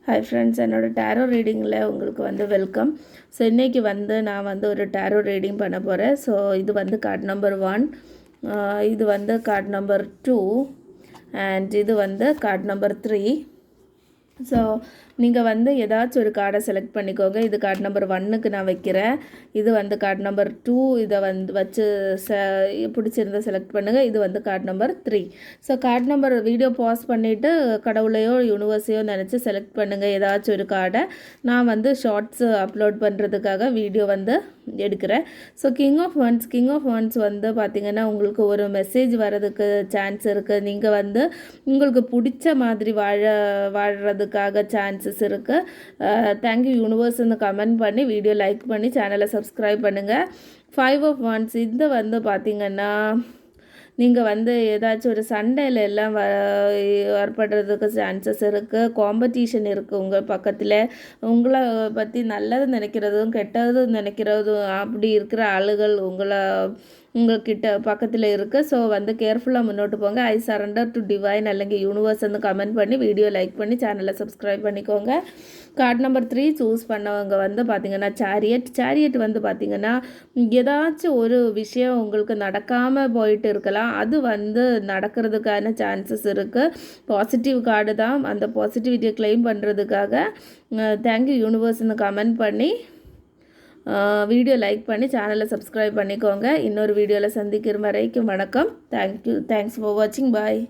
Hi friends, என்னோடய tarot ரீடிங்கில் உங்களுக்கு welcome. So இன்றைக்கி நான் ஒரு டேரோ ரீடிங் பண்ண போகிறேன். ஸோ இது கார்டு நம்பர் 1, இது கார்டு நம்பர் 2 அண்ட் இது கார்டு நம்பர் 3. ஸோ நீங்கள் ஏதாச்சும் ஒரு கார்டை செலக்ட் பண்ணிக்கோங்க. இது கார்டு நம்பர் 1க்கு நான் வைக்கிறேன். இது கார்டு நம்பர் 2 இதை வச்சு பிடிச்சிருந்த செலக்ட் பண்ணுங்கள். இது card number 3. So card number video pass பண்ணிவிட்டு கடவுளையோ யூனிவர்ஸையோ நினச்சி செலக்ட் பண்ணுங்கள் ஏதாச்சும் ஒரு கார்டை. நான் ஷார்ட்ஸ் அப்லோட் பண்ணுறதுக்காக வீடியோ எடுக்கிறேன். ஸோ கிங் ஆஃப் ஒன்ஸ் பார்த்திங்கன்னா உங்களுக்கு ஒரு மெசேஜ் வரதுக்கு சான்ஸ் இருக்குது. நீங்கள் உங்களுக்கு பிடிச்ச மாதிரி வாழ்கிறதுக்காக சான்சஸ் இருக்குது. தேங்க்யூ யூனிவர்ஸ்ன்னு கமெண்ட் பண்ணி வீடியோ லைக் பண்ணி சேனலை சப்ஸ்கிரைப் பண்ணுங்கள். 5 ஆஃப் ஒன்ஸ் இது பார்த்திங்கன்னா நீங்கள் ஏதாச்சும் ஒரு சண்டையில் எல்லாம் ஏற்படுறதுக்கு சான்சஸ் இருக்குது. காம்படிஷன் இருக்குது உங்கள் பக்கத்தில். உங்களை பற்றி நல்லது நினைக்கிறதும் கெட்டதும் நினைக்கிறதும் அப்படி இருக்கிற ஆளுகள் உங்கள்கிட்ட பக்கத்தில் இருக்குது. ஸோ கேர்ஃபுல்லாக முன்னோட்டு போங்க. ஐ சரண்டர் டு டிவைன் அல்லங்க யூனிவர்ஸ் கமெண்ட் பண்ணி வீடியோ லைக் பண்ணி சேனலை சப்ஸ்கிரைப் பண்ணிக்கோங்க. கார்டு நம்பர் 3 சூஸ் பண்ணவங்க பார்த்திங்கன்னா சேரியட் பார்த்திங்கன்னா ஏதாச்சும் ஒரு விஷயம் உங்களுக்கு நடக்காமல் போயிட்டு இருக்கலாம். அது நடக்கிறதுக்கான சான்சஸ் இருக்குது. பாசிட்டிவ் கார்டு தான். அந்த பாசிட்டிவிட்டியை கிளைம் பண்ணுறதுக்காக தேங்க்யூ யூனிவர்ஸ்ன்னு கமெண்ட் பண்ணி வீடியோ லைக் பண்ணி சேனலை சப்ஸ்கிரைப் பண்ணிக்கோங்க. இன்னொரு வீடியோவில் சந்திக்கிற வரைக்கும் வணக்கம். தேங்க்ஸ் ஃபார் வாட்சிங். பாய்.